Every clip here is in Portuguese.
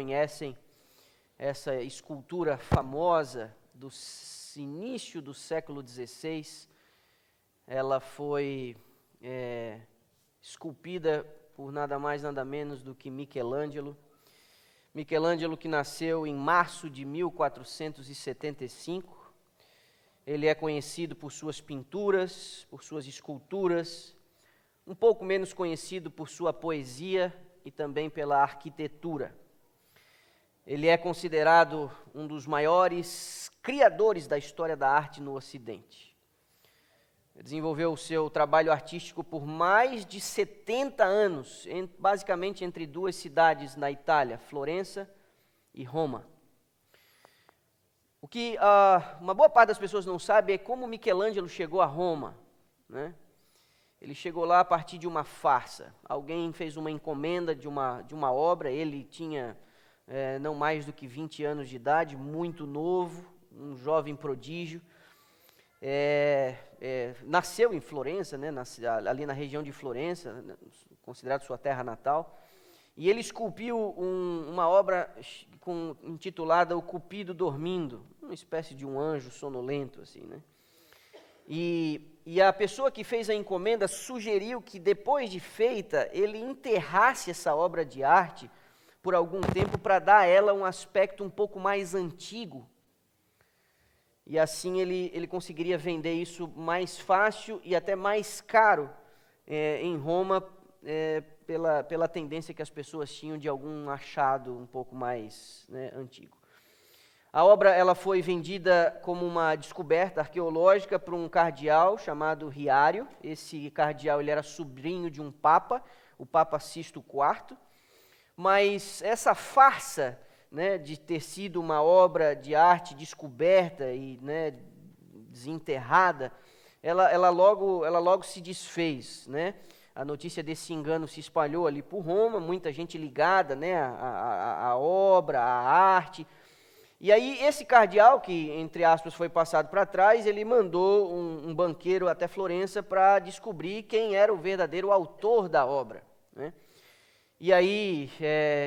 conhecem essa escultura famosa do início do século XVI. Ela foi esculpida por nada mais, nada menos do que Michelangelo. Michelangelo, que nasceu em março de 1475. Ele é conhecido por suas pinturas, por suas esculturas, um pouco menos conhecido por sua poesia e também pela arquitetura. Ele é considerado um dos maiores criadores da história da arte no Ocidente. Ele desenvolveu o seu trabalho artístico por mais de 70 anos, basicamente entre duas cidades na Itália, Florença e Roma. O que uma boa parte das pessoas não sabe é como Michelangelo chegou a Roma, né? Ele chegou lá a partir de uma farsa. Alguém fez uma encomenda de uma obra, ele tinha não mais do que 20 anos de idade, muito novo, um jovem prodígio. Nasceu em Florença, né? Ali na região de Florença, considerado sua terra natal. E ele esculpiu uma obra intitulada O Cupido Dormindo, uma espécie de um anjo sonolento, assim, né? E a pessoa que fez a encomenda sugeriu que, depois de feita, ele enterrasse essa obra de arte por algum tempo para dar a ela um aspecto um pouco mais antigo. E assim ele conseguiria vender isso mais fácil e até mais caro em Roma, pela tendência que as pessoas tinham de algum achado um pouco mais, né, antigo. A obra ela foi vendida como uma descoberta arqueológica para um cardeal chamado Riario. Esse cardeal ele era sobrinho de um papa, o Papa Sisto IV. Mas essa farsa, né, de ter sido uma obra de arte descoberta e, né, desenterrada, ela logo se desfez, né? A notícia desse engano se espalhou ali por Roma, muita gente ligada, né, à obra, à arte. E aí esse cardeal, que entre aspas foi passado para trás, ele mandou um banqueiro até Florença para descobrir quem era o verdadeiro autor da obra, né? E aí,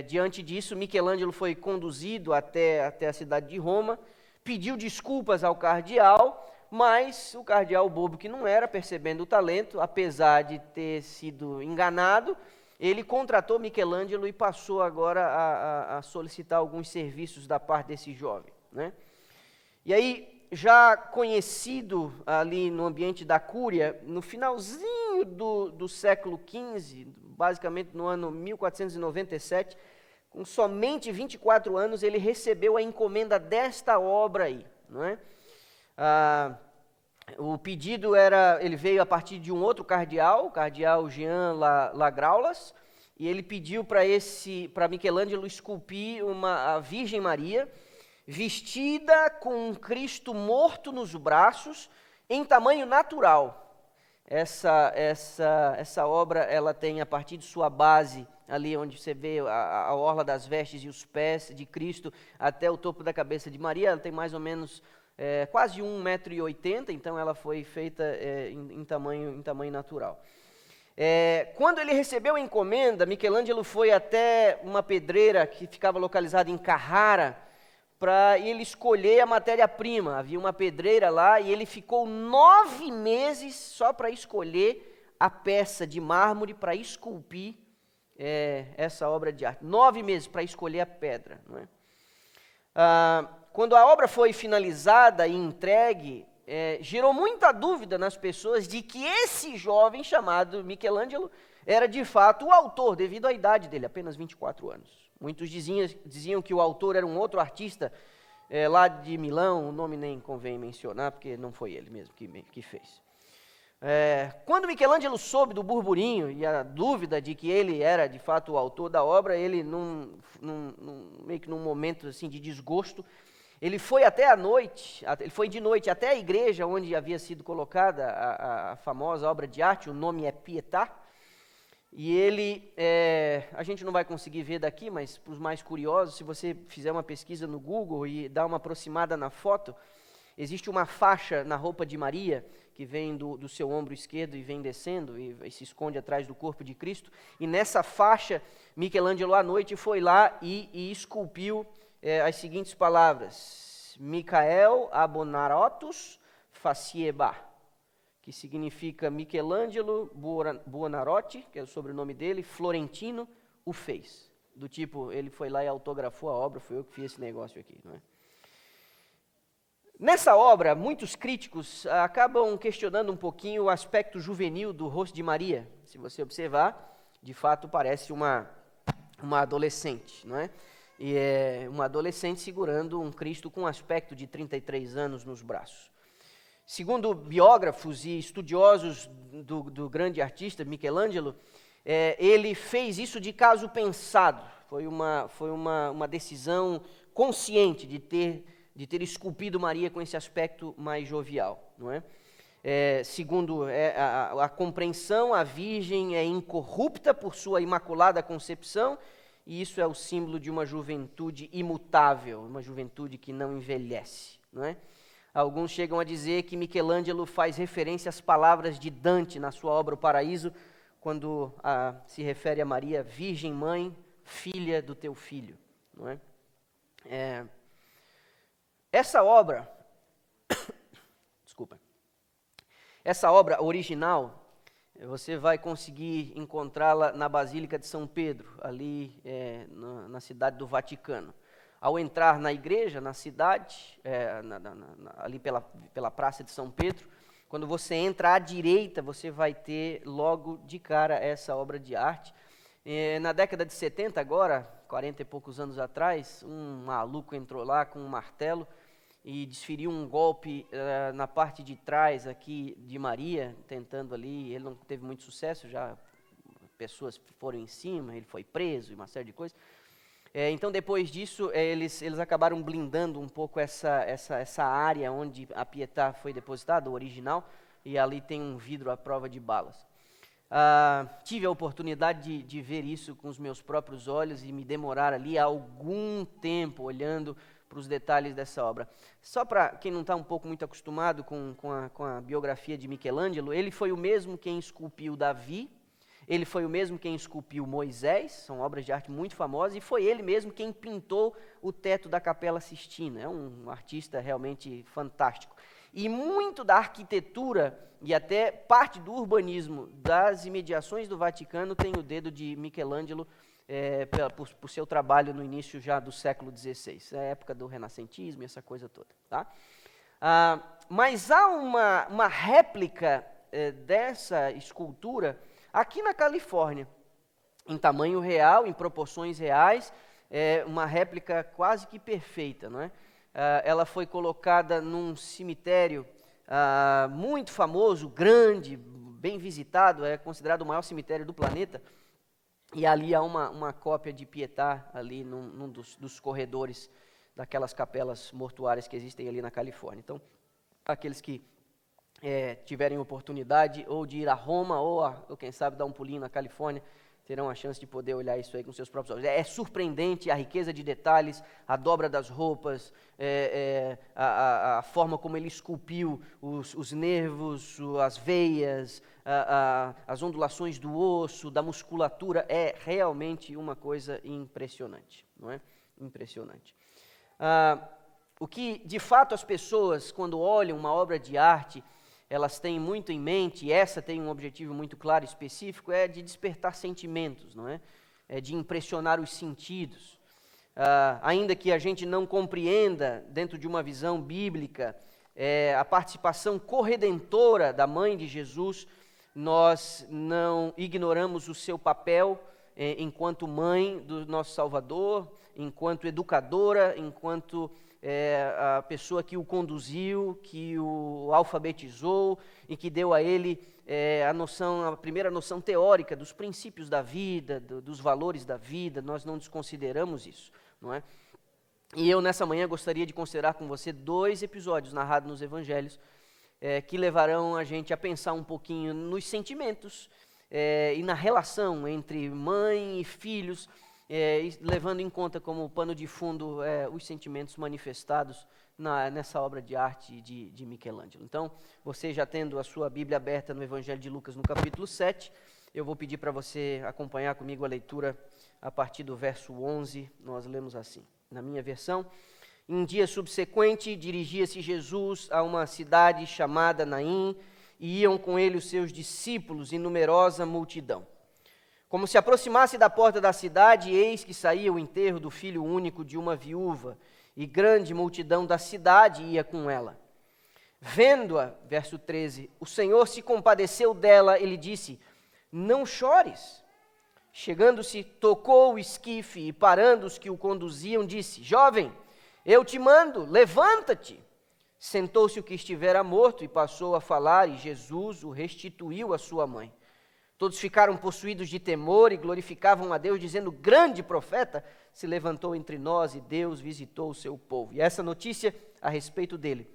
diante disso, Michelangelo foi conduzido até a cidade de Roma, pediu desculpas ao cardeal, mas o cardeal bobo que não era, percebendo o talento, apesar de ter sido enganado, ele contratou Michelangelo e passou agora a solicitar alguns serviços da parte desse jovem, né? E aí, já conhecido ali no ambiente da Cúria, no finalzinho do século XV, basicamente no ano 1497, com somente 24 anos, ele recebeu a encomenda desta obra aí, não é? O pedido ele veio a partir de um outro cardeal, o cardeal Jean Lagraulas, e ele pediu para Michelangelo esculpir a Virgem Maria, vestida com um Cristo morto nos braços, em tamanho natural. Essa obra, ela tem a partir de sua base, ali onde você vê a orla das vestes e os pés de Cristo, até o topo da cabeça de Maria, ela tem mais ou menos quase 1,80 m, então ela foi feita em tamanho natural. Quando ele recebeu a encomenda, Michelangelo foi até uma pedreira que ficava localizada em Carrara, para ele escolher a matéria-prima. Havia uma pedreira lá e ele ficou 9 meses só para escolher a peça de mármore para esculpir essa obra de arte. 9 meses para escolher a pedra, não é? Quando a obra foi finalizada e entregue, gerou muita dúvida nas pessoas de que esse jovem chamado Michelangelo era de fato o autor, devido à idade dele, apenas 24 anos. Muitos diziam que o autor era um outro artista lá de Milão, o nome nem convém mencionar, porque não foi ele mesmo que fez. Quando Michelangelo soube do burburinho e a dúvida de que ele era de fato o autor da obra, ele, meio que num momento assim, de desgosto, ele foi de noite até a igreja onde havia sido colocada a famosa obra de arte, o nome é Pietà. E ele, a gente não vai conseguir ver daqui, mas para os mais curiosos, se você fizer uma pesquisa no Google e dar uma aproximada na foto, existe uma faixa na roupa de Maria que vem do seu ombro esquerdo e vem descendo e se esconde atrás do corpo de Cristo. E nessa faixa, Michelangelo à noite foi lá e esculpiu as seguintes palavras: Michael Abonarotus Facieba, que significa Michelangelo Buonarroti, que é o sobrenome dele, Florentino o fez. Do tipo, ele foi lá e autografou a obra, foi eu que fiz esse negócio aqui, não é? Nessa obra, muitos críticos acabam questionando um pouquinho o aspecto juvenil do rosto de Maria. Se você observar, de fato parece uma adolescente, não é? E é uma adolescente segurando um Cristo com um aspecto de 33 anos nos braços. Segundo biógrafos e estudiosos do grande artista Michelangelo, ele fez isso de caso pensado. Foi uma decisão consciente de ter esculpido Maria com esse aspecto mais jovial, não é? Segundo a compreensão, a Virgem é incorrupta por sua imaculada concepção, e isso é o símbolo de uma juventude imutável, uma juventude que não envelhece, não é? Alguns chegam a dizer que Michelangelo faz referência às palavras de Dante na sua obra O Paraíso, quando se refere a Maria, Virgem Mãe, filha do teu filho, não é? Essa obra, desculpa, essa obra original, você vai conseguir encontrá-la na Basílica de São Pedro, ali na cidade do Vaticano. Ao entrar na igreja, na cidade, ali pela Praça de São Pedro, quando você entra à direita, você vai ter logo de cara essa obra de arte. Na década de 70, agora, 40 e poucos anos atrás, um maluco entrou lá com um martelo e desferiu um golpe na parte de trás aqui de Maria, tentando ali, ele não teve muito sucesso, já pessoas foram em cima, ele foi preso e uma série de coisas. Então, depois disso, eles acabaram blindando um pouco essa área onde a Pietà foi depositada, o original, e ali tem um vidro à prova de balas. Tive a oportunidade de ver isso com os meus próprios olhos e me demorar ali algum tempo olhando para os detalhes dessa obra. Só para quem não está um pouco muito acostumado com a biografia de Michelangelo, ele foi o mesmo quem esculpiu Davi, ele foi o mesmo quem esculpiu Moisés, são obras de arte muito famosas, e foi ele mesmo quem pintou o teto da Capela Sistina. É um artista realmente fantástico. E muito da arquitetura e até parte do urbanismo das imediações do Vaticano tem o dedo de Michelangelo por seu trabalho no início já do século XVI, a época do renascentismo e essa coisa toda. Tá? Mas há uma réplica dessa escultura aqui na Califórnia, em tamanho real, em proporções reais, uma réplica quase que perfeita, não é? Ela foi colocada num cemitério muito famoso, grande, bem visitado, é considerado o maior cemitério do planeta, e ali há uma cópia de Pietà, ali num dos corredores daquelas capelas mortuárias que existem ali na Califórnia. Então, aqueles que tiverem oportunidade ou de ir a Roma ou quem sabe dar um pulinho na Califórnia, terão a chance de poder olhar isso aí com seus próprios olhos. É surpreendente a riqueza de detalhes, a dobra das roupas, a forma como ele esculpiu os nervos, as veias, as ondulações do osso, da musculatura. É realmente uma coisa impressionante, não é? Impressionante. O que, de fato, as pessoas, quando olham uma obra de arte, elas têm muito em mente, e essa tem um objetivo muito claro e específico, é de despertar sentimentos, não é? É de impressionar os sentidos. Ainda que a gente não compreenda, dentro de uma visão bíblica, a participação corredentora da mãe de Jesus, nós não ignoramos o seu papel enquanto mãe do nosso Salvador, enquanto educadora, enquanto a pessoa que o conduziu, que o alfabetizou e que deu a ele a primeira noção teórica dos princípios da vida, dos valores da vida. Nós não desconsideramos isso, não é? E eu nessa manhã gostaria de considerar com você 2 episódios narrados nos Evangelhos que levarão a gente a pensar um pouquinho nos sentimentos e na relação entre mãe e filhos, levando em conta como pano de fundo os sentimentos manifestados nessa obra de arte de Michelangelo. Então, você já tendo a sua Bíblia aberta no Evangelho de Lucas, no capítulo 7, eu vou pedir para você acompanhar comigo a leitura a partir do verso 11, nós lemos assim, na minha versão: em dia subsequente, dirigia-se Jesus a uma cidade chamada Naim, e iam com ele os seus discípulos e numerosa multidão. Como se aproximasse da porta da cidade, eis que saía o enterro do filho único de uma viúva, e grande multidão da cidade ia com ela. Vendo-a, verso 13, o Senhor se compadeceu dela e lhe disse: não chores. Chegando-se, tocou o esquife e parando os que o conduziam, disse: jovem, eu te mando, levanta-te. Sentou-se o que estivera morto e passou a falar, e Jesus o restituiu à sua mãe. Todos ficaram possuídos de temor e glorificavam a Deus, dizendo: grande profeta se levantou entre nós e Deus visitou o seu povo. E essa notícia a respeito dele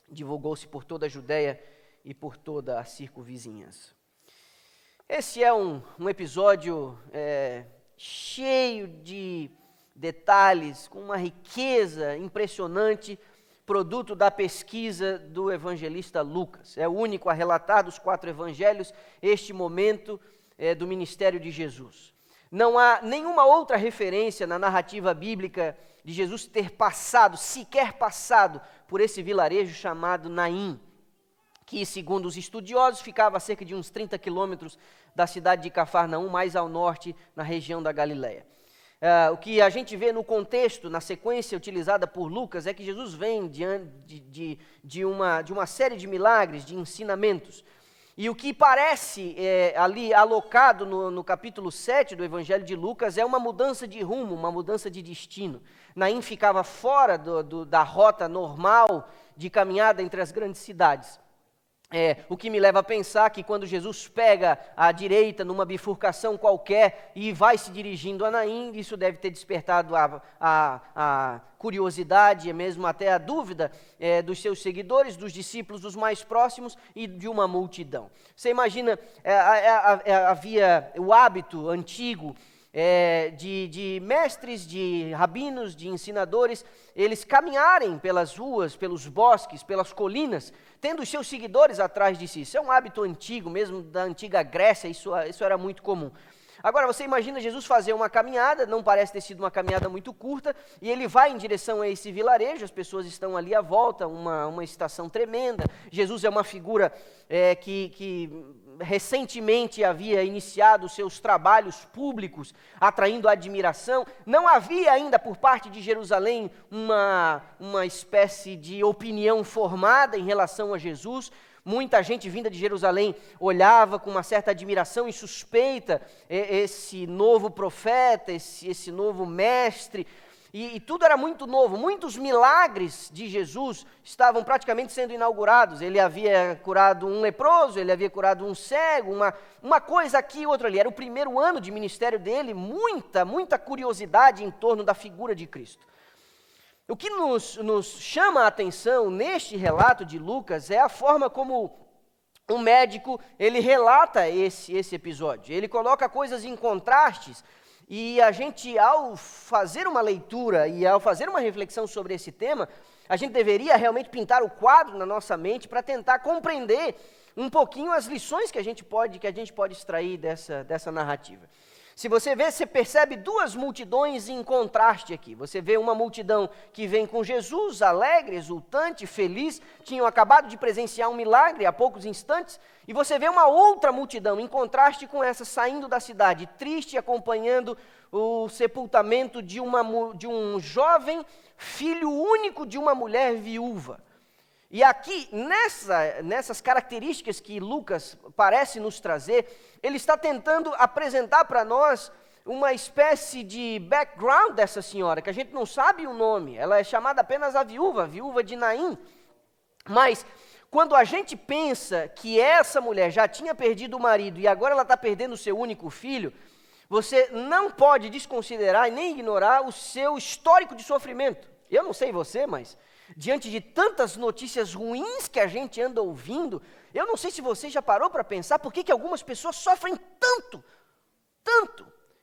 divulgou-se por toda a Judéia e por toda a circunvizinhança. Esse é um episódio cheio de detalhes, com uma riqueza impressionante, produto da pesquisa do evangelista Lucas. É o único a relatar dos 4 evangelhos este momento do ministério de Jesus. Não há nenhuma outra referência na narrativa bíblica de Jesus ter sequer passado por esse vilarejo chamado Naim, que, segundo os estudiosos, ficava a cerca de uns 30 quilômetros da cidade de Cafarnaum, mais ao norte, na região da Galileia. O que a gente vê no contexto, na sequência utilizada por Lucas, é que Jesus vem diante de uma série de milagres, de ensinamentos. E o que parece ali alocado no capítulo 7 do Evangelho de Lucas é uma mudança de rumo, uma mudança de destino. Naim ficava fora da rota normal de caminhada entre as grandes cidades. O que me leva a pensar que quando Jesus pega à direita numa bifurcação qualquer e vai se dirigindo a Naim, isso deve ter despertado a curiosidade e mesmo até a dúvida dos seus seguidores, dos discípulos, dos mais próximos e de uma multidão. Você imagina, havia o hábito antigo de mestres, de rabinos, de ensinadores, eles caminharem pelas ruas, pelos bosques, pelas colinas, tendo os seus seguidores atrás de si. Isso é um hábito antigo, mesmo da antiga Grécia, isso era muito comum. Agora, você imagina Jesus fazer uma caminhada, não parece ter sido uma caminhada muito curta, e ele vai em direção a esse vilarejo, as pessoas estão ali à volta, uma estação tremenda. Jesus é uma figura que recentemente havia iniciado seus trabalhos públicos, atraindo admiração. Não havia ainda por parte de Jerusalém uma espécie de opinião formada em relação a Jesus. Muita gente vinda de Jerusalém olhava com uma certa admiração e suspeita esse novo profeta, esse novo mestre, e tudo era muito novo. Muitos milagres de Jesus estavam praticamente sendo inaugurados. Ele havia curado um leproso, ele havia curado um cego, uma coisa aqui, outra ali. Era o primeiro ano de ministério dele, muita curiosidade em torno da figura de Cristo. O que nos chama a atenção neste relato de Lucas é a forma como o médico ele relata esse episódio. Ele coloca coisas em contrastes e a gente, ao fazer uma leitura e ao fazer uma reflexão sobre esse tema, a gente deveria realmente pintar o quadro na nossa mente para tentar compreender um pouquinho as lições que a gente pode extrair dessa narrativa. Se você vê, você percebe 2 multidões em contraste aqui. Você vê uma multidão que vem com Jesus, alegre, exultante, feliz, tinham acabado de presenciar um milagre há poucos instantes, e você vê uma outra multidão em contraste com essa, saindo da cidade, triste, acompanhando o sepultamento de um jovem filho único de uma mulher viúva. E aqui, nessas características que Lucas parece nos trazer, ele está tentando apresentar para nós uma espécie de background dessa senhora, que a gente não sabe o nome. Ela é chamada apenas a viúva de Naim. Mas, quando a gente pensa que essa mulher já tinha perdido o marido e agora ela está perdendo o seu único filho, você não pode desconsiderar e nem ignorar o seu histórico de sofrimento. Eu não sei você, mas diante de tantas notícias ruins que a gente anda ouvindo, eu não sei se você já parou para pensar por que algumas pessoas sofrem tanto,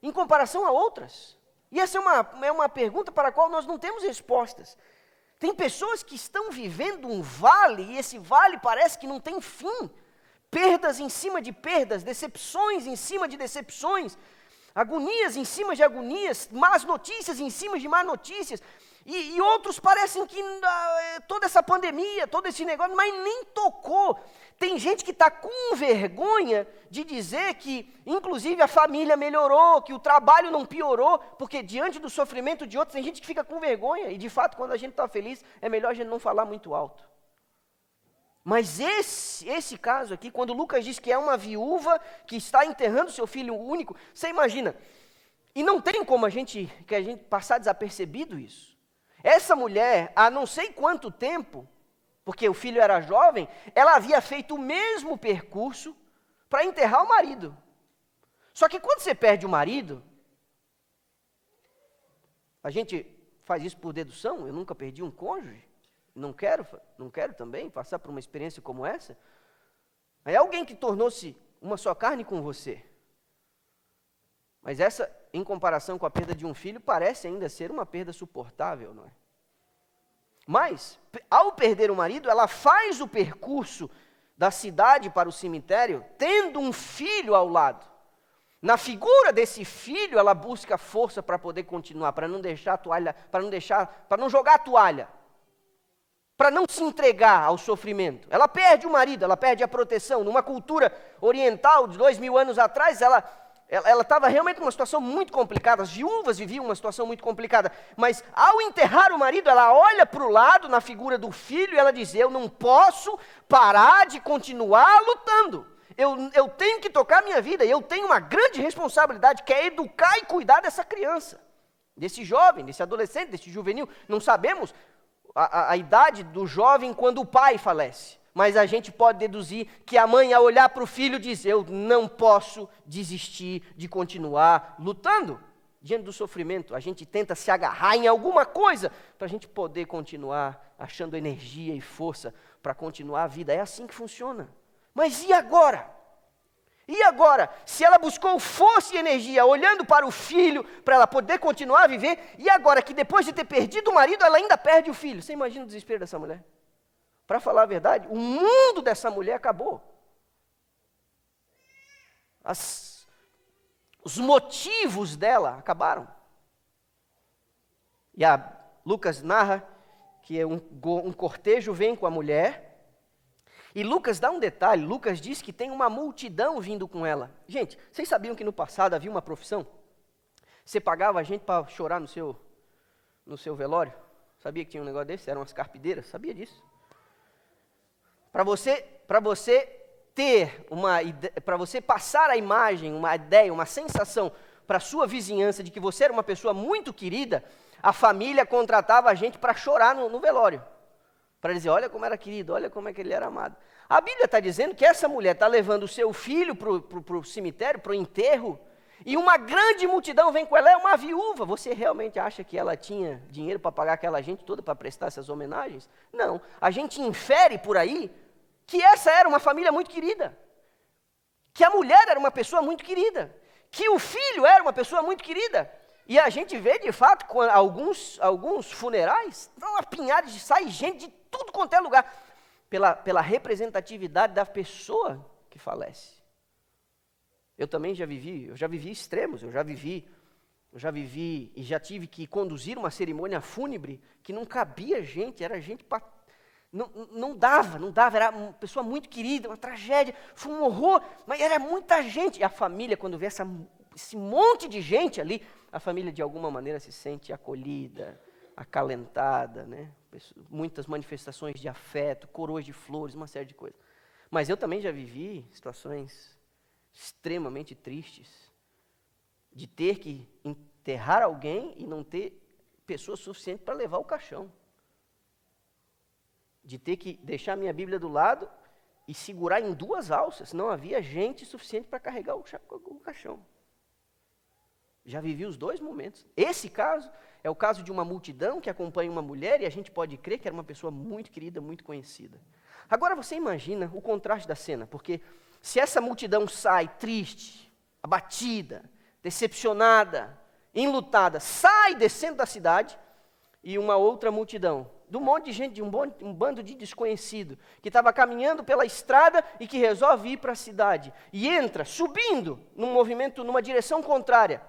em comparação a outras? E essa é uma pergunta para a qual nós não temos respostas. Tem pessoas que estão vivendo um vale, e esse vale parece que não tem fim. Perdas em cima de perdas, decepções em cima de decepções, agonias em cima de agonias, más notícias em cima de más notícias. E outros parecem que toda essa pandemia, todo esse negócio, mas nem tocou. Tem gente que está com vergonha de dizer que, inclusive, a família melhorou, que o trabalho não piorou, porque diante do sofrimento de outros, tem gente que fica com vergonha. E, de fato, quando a gente está feliz, é melhor a gente não falar muito alto. Mas esse caso aqui, quando Lucas diz que é uma viúva que está enterrando seu filho único, você imagina, e não tem como a gente passar desapercebido isso. Essa mulher, há não sei quanto tempo, porque o filho era jovem, ela havia feito o mesmo percurso para enterrar o marido. Só que quando você perde o marido, a gente faz isso por dedução, eu nunca perdi um cônjuge, não quero também passar por uma experiência como essa. Aí alguém que tornou-se uma só carne com você. Mas essa, em comparação com a perda de um filho, parece ainda ser uma perda suportável, não é? Mas, ao perder o marido, ela faz o percurso da cidade para o cemitério, tendo um filho ao lado. Na figura desse filho, ela busca força para poder continuar, para não deixar a toalha, para não jogar a toalha, para não se entregar ao sofrimento. Ela perde o marido, ela perde a proteção. Numa cultura oriental de 2000 anos atrás, ela estava realmente numa situação muito complicada, as viúvas viviam uma situação muito complicada, mas ao enterrar o marido, ela olha para o lado, na figura do filho, e ela diz, eu não posso parar de continuar lutando, eu tenho que tocar minha vida, e eu tenho uma grande responsabilidade, que é educar e cuidar dessa criança, desse jovem, desse adolescente, desse juvenil. Não sabemos a idade do jovem quando o pai falece, mas a gente pode deduzir que a mãe, ao olhar para o filho, diz, eu não posso desistir de continuar lutando. Diante do sofrimento, a gente tenta se agarrar em alguma coisa para a gente poder continuar achando energia e força para continuar a vida. É assim que funciona. Mas e agora? E agora? Se ela buscou força e energia olhando para o filho, para ela poder continuar a viver, e agora que depois de ter perdido o marido, ela ainda perde o filho? Você imagina o desespero dessa mulher? Para falar a verdade, o mundo dessa mulher acabou. Os motivos dela acabaram. E Lucas narra que um cortejo vem com a mulher. E Lucas dá um detalhe, Lucas diz que tem uma multidão vindo com ela. Gente, vocês sabiam que no passado havia uma profissão? Você pagava a gente para chorar no seu velório? Sabia que tinha um negócio desse? Eram as carpideiras, sabia disso? Para você ter uma ideia, para você passar a imagem, uma ideia, uma sensação para a sua vizinhança de que você era uma pessoa muito querida, a família contratava a gente para chorar no velório. Para dizer, olha como era querido, olha como é que ele era amado. A Bíblia está dizendo que essa mulher está levando o seu filho para o cemitério, para o enterro, e uma grande multidão vem com ela, é uma viúva. Você realmente acha que ela tinha dinheiro para pagar aquela gente toda para prestar essas homenagens? Não. A gente infere por aí que essa era uma família muito querida, que a mulher era uma pessoa muito querida, que o filho era uma pessoa muito querida. E a gente vê, de fato, com alguns funerais, estão apinhados, sai gente de tudo quanto é lugar, pela representatividade da pessoa que falece. Eu também já vivi extremos, eu já vivi e já tive que conduzir uma cerimônia fúnebre que não cabia gente, era gente para... Não dava, era uma pessoa muito querida, uma tragédia, foi um horror, mas era muita gente. E a família, quando vê esse monte de gente ali, a família de alguma maneira se sente acolhida, acalentada, né? Muitas manifestações de afeto, coroas de flores, uma série de coisas. Mas eu também já vivi situações extremamente tristes, de ter que enterrar alguém e não ter pessoa suficiente para levar o caixão. De ter que deixar minha Bíblia do lado e segurar em 2 alças, não havia gente suficiente para carregar o caixão. Já vivi os 2 momentos. Esse caso é o caso de uma multidão que acompanha uma mulher e a gente pode crer que era uma pessoa muito querida, muito conhecida. Agora você imagina o contraste da cena, porque se essa multidão sai triste, abatida, decepcionada, enlutada, sai descendo da cidade, e uma outra multidão, de um monte de gente, um bando de desconhecido, que estava caminhando pela estrada e que resolve ir para a cidade, e entra, subindo, num movimento, numa direção contrária.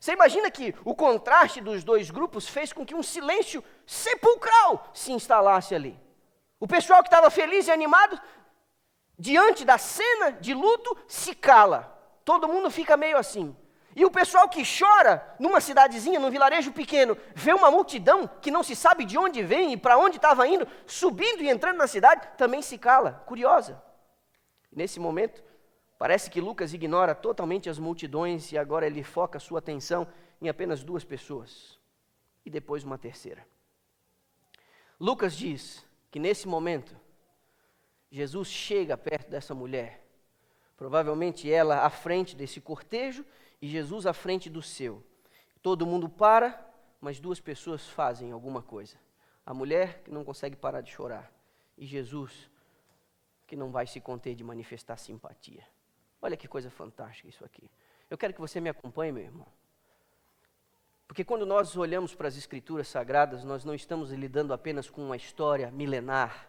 Você imagina que o contraste dos dois grupos fez com que um silêncio sepulcral se instalasse ali. O pessoal que estava feliz e animado, diante da cena de luto, se cala. Todo mundo fica meio assim. E o pessoal que chora numa cidadezinha, num vilarejo pequeno, vê uma multidão que não se sabe de onde vem e para onde estava indo, subindo e entrando na cidade, também se cala, curiosa. Nesse momento, parece que Lucas ignora totalmente as multidões e agora ele foca sua atenção em apenas duas pessoas. E depois uma terceira. Lucas diz que nesse momento, Jesus chega perto dessa mulher, provavelmente ela à frente desse cortejo e Jesus à frente do seu. Todo mundo para, mas duas pessoas fazem alguma coisa. A mulher que não consegue parar de chorar e Jesus que não vai se conter de manifestar simpatia. Olha que coisa fantástica isso aqui. Eu quero que você me acompanhe, meu irmão. Porque quando nós olhamos para as Escrituras Sagradas, nós não estamos lidando apenas com uma história milenar.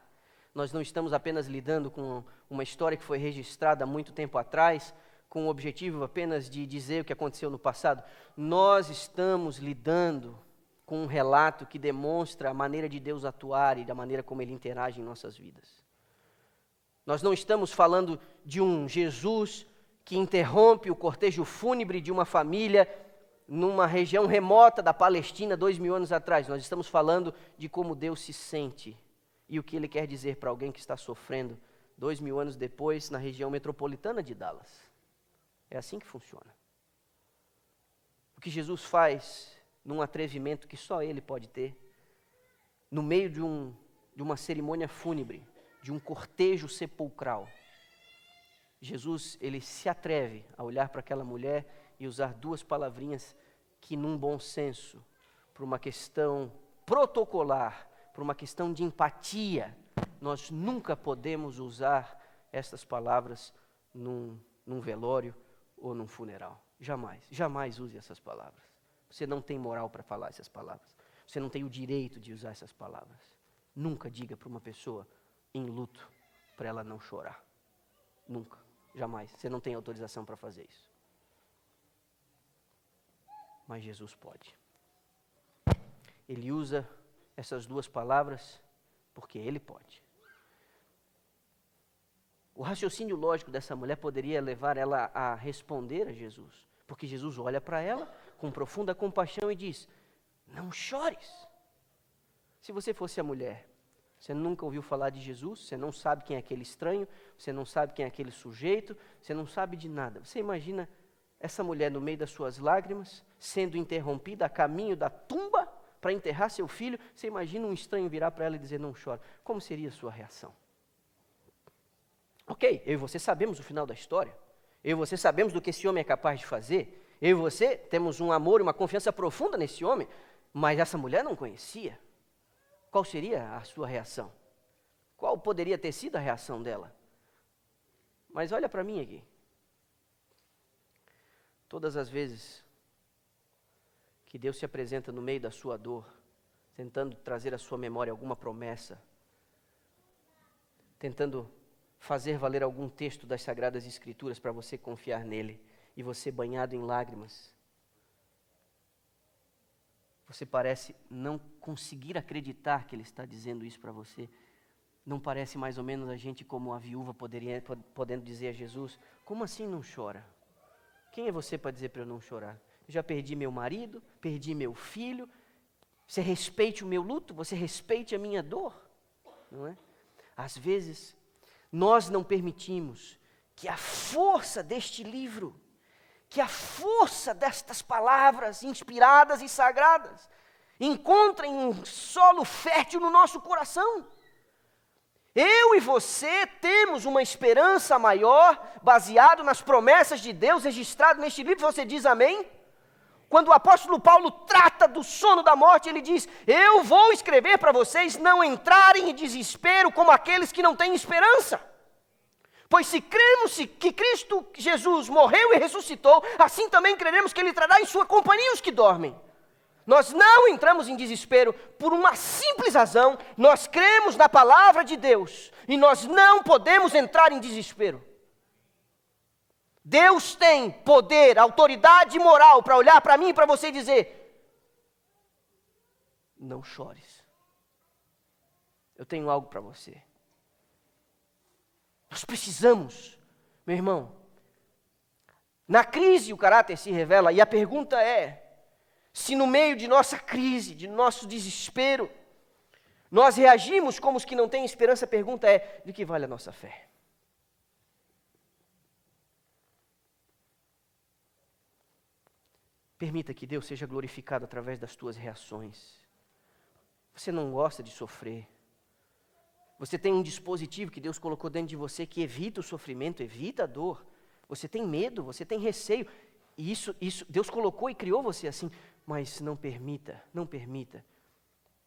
Nós não estamos apenas lidando com uma história que foi registrada há muito tempo atrás, com o objetivo apenas de dizer o que aconteceu no passado. Nós estamos lidando com um relato que demonstra a maneira de Deus atuar e da maneira como Ele interage em nossas vidas. Nós não estamos falando de um Jesus que interrompe o cortejo fúnebre de uma família numa região remota da Palestina 2000 anos atrás. Nós estamos falando de como Deus se sente e o que Ele quer dizer para alguém que está sofrendo 2000 anos depois na região metropolitana de Dallas. É assim que funciona. O que Jesus faz num atrevimento que só Ele pode ter, no meio de uma cerimônia fúnebre, de um cortejo sepulcral, Jesus, Ele se atreve a olhar para aquela mulher e usar duas palavrinhas que, num bom senso, por uma questão protocolar, por uma questão de empatia, nós nunca podemos usar essas palavras num velório ou num funeral. Jamais, jamais use essas palavras. Você não tem moral para falar essas palavras. Você não tem o direito de usar essas palavras. Nunca diga para uma pessoa em luto para ela não chorar. Nunca, jamais. Você não tem autorização para fazer isso. Mas Jesus pode. Ele usa essas duas palavras porque Ele pode. O raciocínio lógico dessa mulher poderia levar ela a responder a Jesus, porque Jesus olha para ela com profunda compaixão e diz: não chores. Se você fosse a mulher, você nunca ouviu falar de Jesus, você não sabe quem é aquele estranho, você não sabe quem é aquele sujeito, você não sabe de nada. Você imagina essa mulher no meio das suas lágrimas, sendo interrompida a caminho da tumba para enterrar seu filho, você imagina um estranho virar para ela e dizer: não chora. Como seria a sua reação? Ok, eu e você sabemos o final da história. Eu e você sabemos do que esse homem é capaz de fazer. Eu e você temos um amor e uma confiança profunda nesse homem, mas essa mulher não conhecia. Qual seria a sua reação? Qual poderia ter sido a reação dela? Mas olha para mim aqui. Todas as vezes que Deus se apresenta no meio da sua dor, tentando trazer à sua memória alguma promessa, tentando fazer valer algum texto das Sagradas Escrituras para você confiar nele, e você banhado em lágrimas, você parece não conseguir acreditar que Ele está dizendo isso para você. Não parece mais ou menos a gente como a viúva podendo dizer a Jesus: como assim não chora? Quem é você para dizer para eu não chorar? Eu já perdi meu marido, perdi meu filho. Você respeite o meu luto, você respeite a minha dor, não é? Às vezes, nós não permitimos que a força deste livro, que a força destas palavras inspiradas e sagradas encontrem um solo fértil no nosso coração. Eu e você temos uma esperança maior, baseado nas promessas de Deus registrado neste livro. Você diz amém? Quando o apóstolo Paulo trata do sono da morte, ele diz: eu vou escrever para vocês não entrarem em desespero como aqueles que não têm esperança. Pois se cremos que Cristo Jesus morreu e ressuscitou, assim também creremos que Ele trará em sua companhia os que dormem. Nós não entramos em desespero por uma simples razão: nós cremos na palavra de Deus e nós não podemos entrar em desespero. Deus tem poder, autoridade moral para olhar para mim e para você e dizer: não chores, eu tenho algo para você. Nós precisamos, meu irmão, na crise o caráter se revela, e a pergunta é, se no meio de nossa crise, de nosso desespero, nós reagimos como os que não têm esperança, a pergunta é, de que vale a nossa fé? Permita que Deus seja glorificado através das tuas reações. Você não gosta de sofrer. Você tem um dispositivo que Deus colocou dentro de você que evita o sofrimento, evita a dor. Você tem medo, você tem receio. E isso Deus colocou e criou você assim. Mas não permita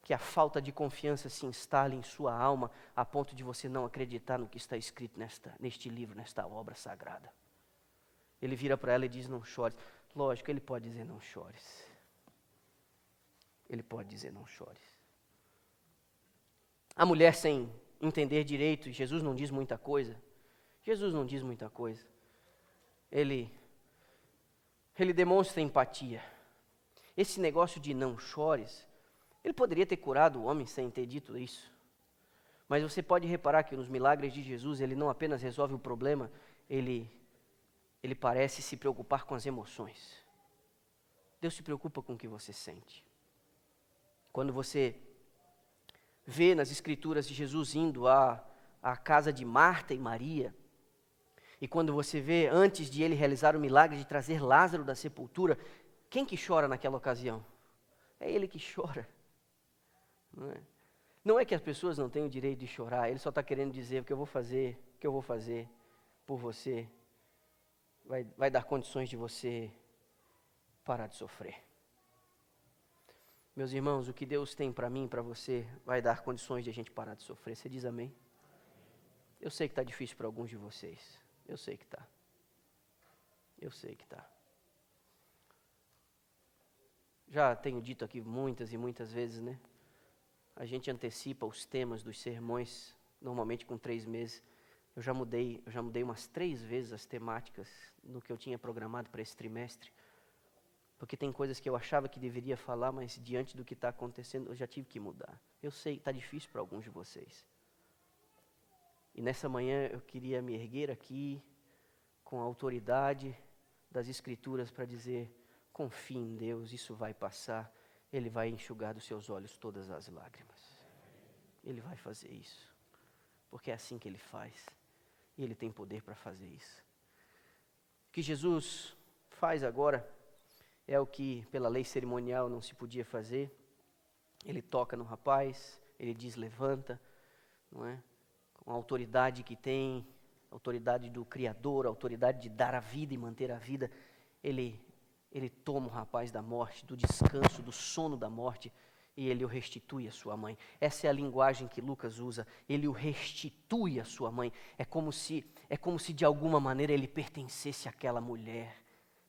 que a falta de confiança se instale em sua alma a ponto de você não acreditar no que está escrito neste livro, nesta obra sagrada. Ele vira para ela e diz: não chores. Lógico, ele pode dizer: não chores. Ele pode dizer: não chores. A mulher, sem entender direito, Jesus não diz muita coisa. Ele demonstra empatia. Esse negócio de não chores, ele poderia ter curado o homem sem ter dito isso. Mas você pode reparar que nos milagres de Jesus, ele não apenas resolve o problema, ele parece se preocupar com as emoções. Deus se preocupa com o que você sente. Quando você vê nas Escrituras de Jesus indo à casa de Marta e Maria, e quando você vê, antes de ele realizar o milagre de trazer Lázaro da sepultura, quem que chora naquela ocasião? É ele que chora. Não é que as pessoas não têm o direito de chorar, ele só está querendo dizer: o que eu vou fazer por você, vai dar condições de você parar de sofrer. Meus irmãos, o que Deus tem para mim e para você vai dar condições de a gente parar de sofrer. Você diz amém? Eu sei que está difícil para alguns de vocês. Eu sei que está. Já tenho dito aqui muitas e muitas vezes, né? A gente antecipa os temas dos sermões, normalmente com 3 meses. Eu já mudei umas 3 vezes as temáticas no que eu tinha programado para esse trimestre. Porque tem coisas que eu achava que deveria falar, mas diante do que está acontecendo, eu já tive que mudar. Eu sei, está difícil para alguns de vocês. E nessa manhã eu queria me erguer aqui, com a autoridade das Escrituras, para dizer: confie em Deus, isso vai passar. Ele vai enxugar dos seus olhos todas as lágrimas. Ele vai fazer isso. Porque é assim que Ele faz. E Ele tem poder para fazer isso. O que Jesus faz agora é o que pela lei cerimonial não se podia fazer. Ele toca no rapaz, ele diz: levanta, não é? Com a autoridade que tem, a autoridade do Criador, a autoridade de dar a vida e manter a vida, ele toma o rapaz da morte, do descanso, do sono da morte, e ele o restitui à sua mãe. Essa é a linguagem que Lucas usa. Ele o restitui à sua mãe. É como se de alguma maneira ele pertencesse àquela mulher,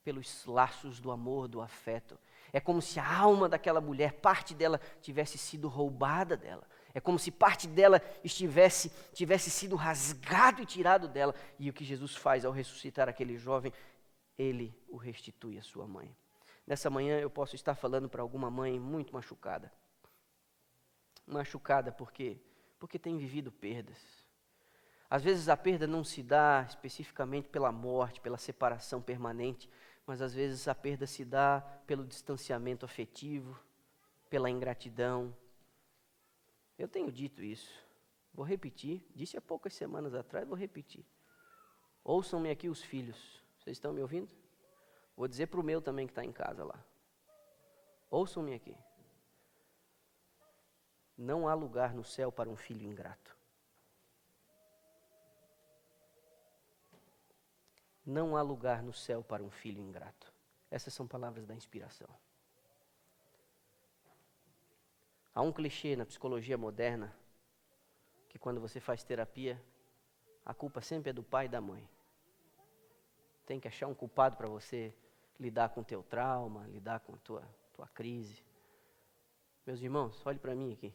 pelos laços do amor, do afeto. É como se a alma daquela mulher, parte dela, tivesse sido roubada dela. É como se parte dela tivesse sido rasgado e tirado dela. E o que Jesus faz ao ressuscitar aquele jovem, ele o restitui à sua mãe. Nessa manhã eu posso estar falando para alguma mãe muito machucada. Machucada porque tem vivido perdas. Às vezes a perda não se dá especificamente pela morte, pela separação permanente, mas às vezes a perda se dá pelo distanciamento afetivo, pela ingratidão. Eu tenho dito isso, vou repetir, disse há poucas semanas atrás, vou repetir. Ouçam-me aqui os filhos, vocês estão me ouvindo? Vou dizer para o meu também que está em casa lá. Ouçam-me aqui. Não há lugar no céu para um filho ingrato. Não há lugar no céu para um filho ingrato. Essas são palavras da inspiração. Há um clichê na psicologia moderna, que quando você faz terapia, a culpa sempre é do pai e da mãe. Tem que achar um culpado para você lidar com o teu trauma, lidar com a tua crise. Meus irmãos, olhe para mim aqui.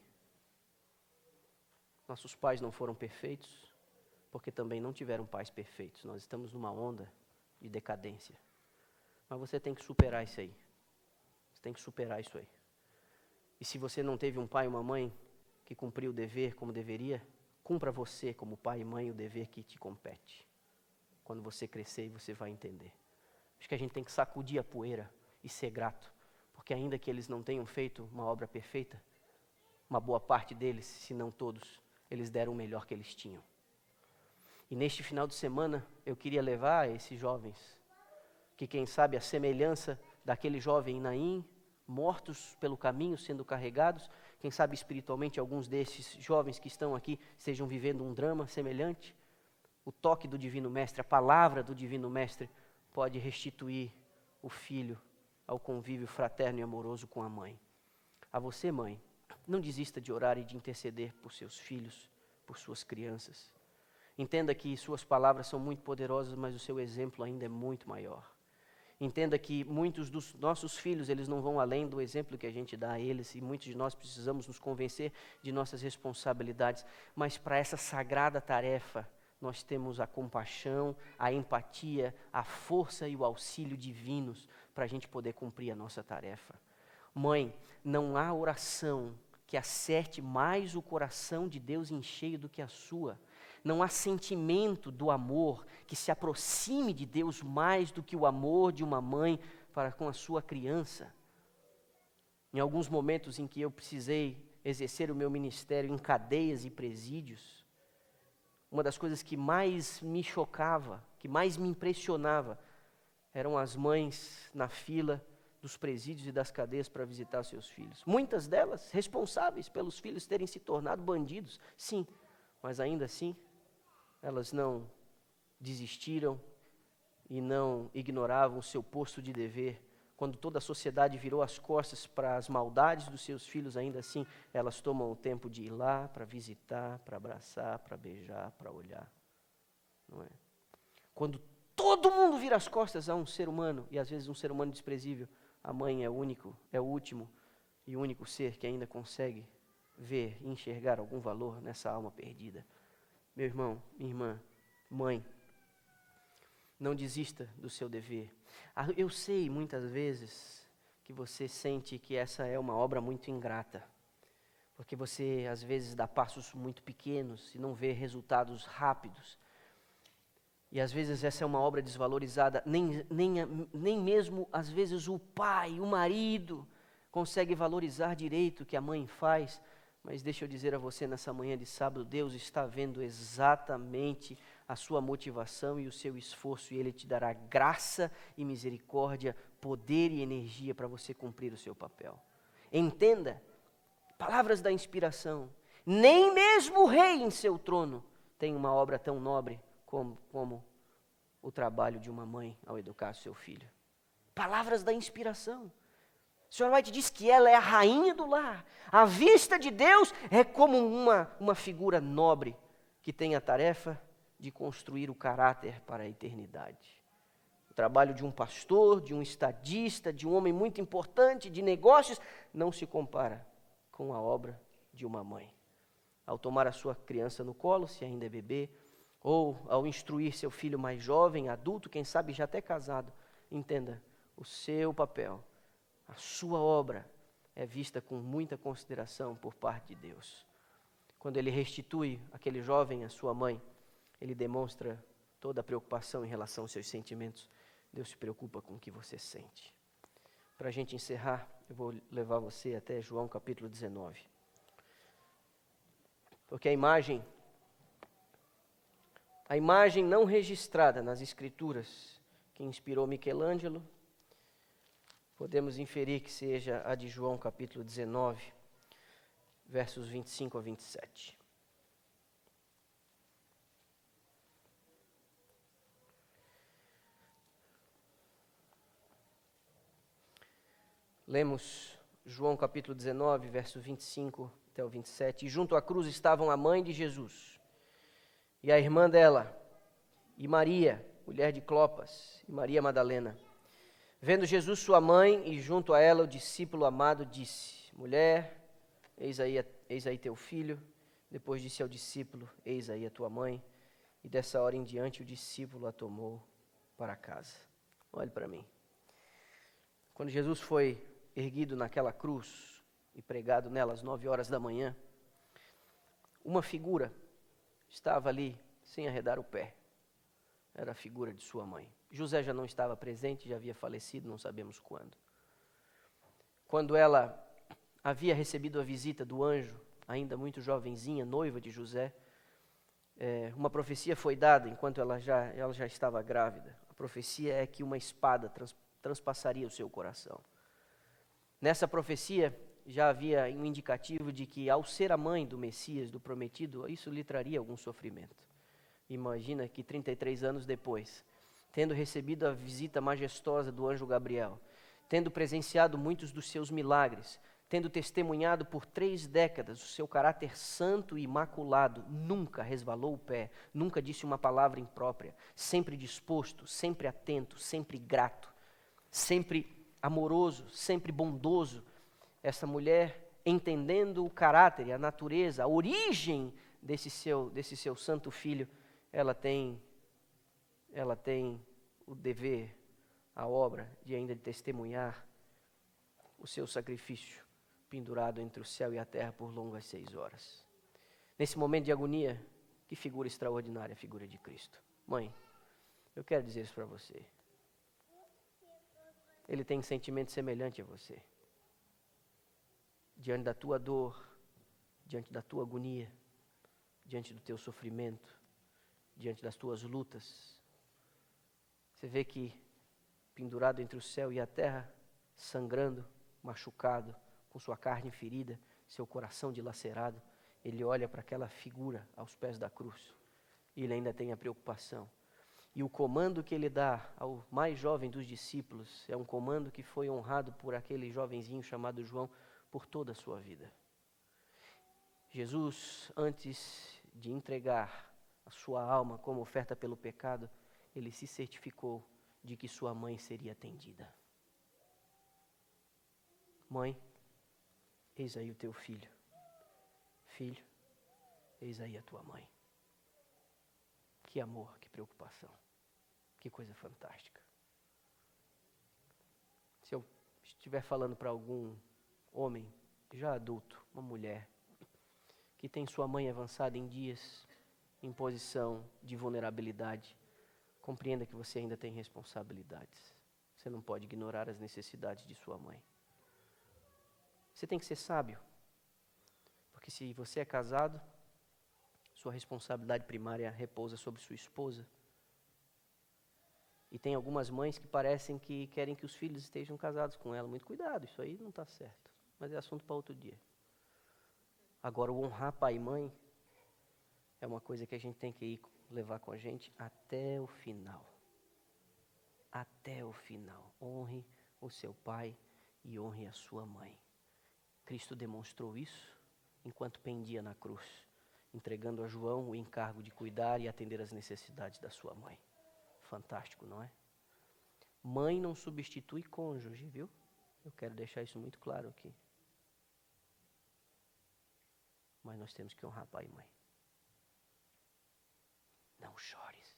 Nossos pais não foram perfeitos, porque também não tiveram pais perfeitos. Nós estamos numa onda de decadência. Mas você tem que superar isso aí. Você tem que superar isso aí. E se você não teve um pai e uma mãe que cumpriu o dever como deveria, cumpra você, como pai e mãe, o dever que te compete. Quando você crescer, você vai entender. Acho que a gente tem que sacudir a poeira e ser grato. Porque ainda que eles não tenham feito uma obra perfeita, uma boa parte deles, se não todos, eles deram o melhor que eles tinham. E neste final de semana, eu queria levar esses jovens, que quem sabe a semelhança daquele jovem Naim, mortos pelo caminho, sendo carregados, quem sabe espiritualmente alguns desses jovens que estão aqui estejam vivendo um drama semelhante. O toque do Divino Mestre, a palavra do Divino Mestre pode restituir o filho ao convívio fraterno e amoroso com a mãe. A você, mãe, não desista de orar e de interceder por seus filhos, por suas crianças. Entenda que suas palavras são muito poderosas, mas o seu exemplo ainda é muito maior. Entenda que muitos dos nossos filhos, eles não vão além do exemplo que a gente dá a eles, e muitos de nós precisamos nos convencer de nossas responsabilidades, mas para essa sagrada tarefa, nós temos a compaixão, a empatia, a força e o auxílio divinos para a gente poder cumprir a nossa tarefa. Mãe, não há oração que acerte mais o coração de Deus em cheio do que a sua. Não há sentimento do amor que se aproxime de Deus mais do que o amor de uma mãe para com a sua criança. Em alguns momentos em que eu precisei exercer o meu ministério em cadeias e presídios, uma das coisas que mais me chocava, que mais me impressionava, eram as mães na fila dos presídios e das cadeias para visitar seus filhos. Muitas delas responsáveis pelos filhos terem se tornado bandidos, sim, mas ainda assim, elas não desistiram e não ignoravam o seu posto de dever. Quando toda a sociedade virou as costas para as maldades dos seus filhos, ainda assim, elas tomam o tempo de ir lá para visitar, para abraçar, para beijar, para olhar. Não é? Quando todo mundo vira as costas a um ser humano, e às vezes um ser humano desprezível, a mãe é o único, é o último e o único ser que ainda consegue ver e enxergar algum valor nessa alma perdida. Meu irmão, minha irmã, mãe, não desista do seu dever. Eu sei muitas vezes que você sente que essa é uma obra muito ingrata, porque você às vezes dá passos muito pequenos e não vê resultados rápidos. E às vezes essa é uma obra desvalorizada, nem mesmo às vezes o pai, o marido, consegue valorizar direito o que a mãe faz. Mas deixa eu dizer a você nessa manhã de sábado, Deus está vendo exatamente a sua motivação e o seu esforço, e Ele te dará graça e misericórdia, poder e energia para você cumprir o seu papel. Entenda, palavras da inspiração, nem mesmo o rei em seu trono tem uma obra tão nobre como o trabalho de uma mãe ao educar seu filho. Palavras da inspiração. O Sr. White diz que ela é a rainha do lar. À vista de Deus, é como uma figura nobre que tem a tarefa de construir o caráter para a eternidade. O trabalho de um pastor, de um estadista, de um homem muito importante, de negócios, não se compara com a obra de uma mãe. Ao tomar a sua criança no colo, se ainda é bebê, ou ao instruir seu filho mais jovem, adulto, quem sabe já até casado, entenda, o seu papel, a sua obra é vista com muita consideração por parte de Deus. Quando Ele restitui aquele jovem à sua mãe, Ele demonstra toda a preocupação em relação aos seus sentimentos. Deus se preocupa com o que você sente. Para a gente encerrar, eu vou levar você até João capítulo 19. Porque a imagem não registrada nas Escrituras que inspirou Michelangelo, podemos inferir que seja a de João capítulo 19, versos 25 a 27. Lemos João capítulo 19, versos 25 até o 27. E junto à cruz estavam a mãe de Jesus e a irmã dela, e Maria, mulher de Clopas, e Maria Madalena. Vendo Jesus sua mãe e junto a ela o discípulo amado, disse: Mulher, eis aí teu filho. Depois disse ao discípulo: Eis aí a tua mãe. E dessa hora em diante o discípulo a tomou para casa. Olhe para mim. Quando Jesus foi erguido naquela cruz e pregado nela às 9 horas da manhã, uma figura estava ali sem arredar o pé. Era a figura de sua mãe. José já não estava presente, já havia falecido, não sabemos quando. Quando ela havia recebido a visita do anjo, ainda muito jovenzinha, noiva de José, uma profecia foi dada enquanto ela já estava grávida. A profecia é que uma espada transpassaria o seu coração. Nessa profecia já havia um indicativo de que, ao ser a mãe do Messias, do prometido, isso lhe traria algum sofrimento. Imagina que 33 anos depois, tendo recebido a visita majestosa do anjo Gabriel, tendo presenciado muitos dos seus milagres, tendo testemunhado por 3 décadas o seu caráter santo e imaculado, nunca resvalou o pé, nunca disse uma palavra imprópria, sempre disposto, sempre atento, sempre grato, sempre amoroso, sempre bondoso. Essa mulher, entendendo o caráter e a natureza, a origem desse seu santo filho, ela tem o dever, a obra de ainda testemunhar o seu sacrifício pendurado entre o céu e a terra por longas 6 horas. Nesse momento de agonia, que figura extraordinária, a figura de Cristo. Mãe, eu quero dizer isso para você. Ele tem sentimento semelhante a você. Diante da tua dor, diante da tua agonia, diante do teu sofrimento, diante das tuas lutas, você vê que pendurado entre o céu e a terra, sangrando, machucado, com sua carne ferida, seu coração dilacerado, ele olha para aquela figura aos pés da cruz e ele ainda tem a preocupação. E o comando que ele dá ao mais jovem dos discípulos é um comando que foi honrado por aquele jovenzinho chamado João por toda a sua vida. Jesus, antes de entregar a sua alma como oferta pelo pecado, ele se certificou de que sua mãe seria atendida. Mãe, eis aí o teu filho. Filho, eis aí a tua mãe. Que amor, que preocupação. Que coisa fantástica. Se eu estiver falando para algum homem já adulto, uma mulher, que tem sua mãe avançada em dias, em posição de vulnerabilidade, compreenda que você ainda tem responsabilidades. Você não pode ignorar as necessidades de sua mãe. Você tem que ser sábio, porque se você é casado, sua responsabilidade primária repousa sobre sua esposa. E tem algumas mães que parecem que querem que os filhos estejam casados com ela. Muito cuidado, isso aí não está certo. Mas é assunto para outro dia. Agora, o honrar pai e mãe é uma coisa que a gente tem que levar com a gente até o final. Até o final. Honre o seu pai e honre a sua mãe. Cristo demonstrou isso enquanto pendia na cruz, entregando a João o encargo de cuidar e atender às necessidades da sua mãe. Fantástico, não é? Mãe não substitui cônjuge, viu? Eu quero deixar isso muito claro aqui. Mas nós temos que honrar pai e mãe. Não chores.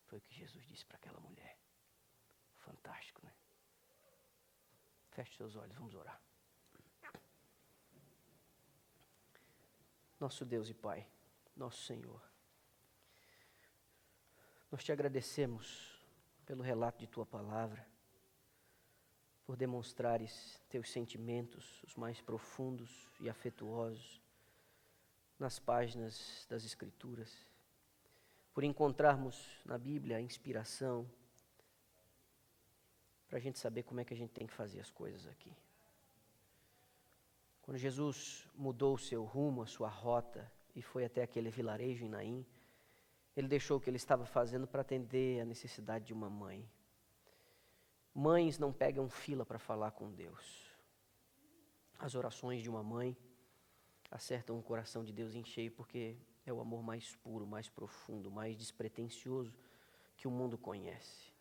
Foi o que Jesus disse para aquela mulher. Fantástico, né? Feche seus olhos, vamos orar. Nosso Deus e Pai, nosso Senhor, nós te agradecemos pelo relato de tua palavra, por demonstrares teus sentimentos, os mais profundos e afetuosos, nas páginas das Escrituras, por encontrarmos na Bíblia a inspiração para a gente saber como é que a gente tem que fazer as coisas aqui. Quando Jesus mudou o seu rumo, a sua rota, e foi até aquele vilarejo em Naim, ele deixou o que ele estava fazendo para atender a necessidade de uma mãe. Mães não pegam fila para falar com Deus. As orações de uma mãe acertam o coração de Deus em cheio, porque é o amor mais puro, mais profundo, mais despretensioso que o mundo conhece.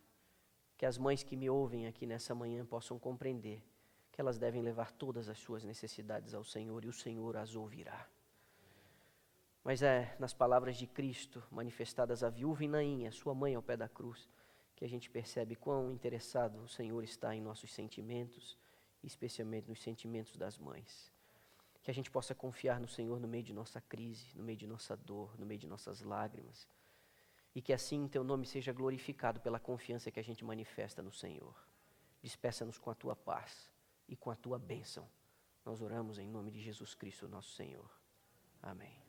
Que as mães que me ouvem aqui nessa manhã possam compreender que elas devem levar todas as suas necessidades ao Senhor e o Senhor as ouvirá. Mas é nas palavras de Cristo, manifestadas à viúva e Nainha, sua mãe ao pé da cruz, que a gente percebe quão interessado o Senhor está em nossos sentimentos, especialmente nos sentimentos das mães. Que a gente possa confiar no Senhor no meio de nossa crise, no meio de nossa dor, no meio de nossas lágrimas. E que assim Teu nome seja glorificado pela confiança que a gente manifesta no Senhor. Despeça-nos com a Tua paz e com a Tua bênção. Nós oramos em nome de Jesus Cristo, nosso Senhor. Amém.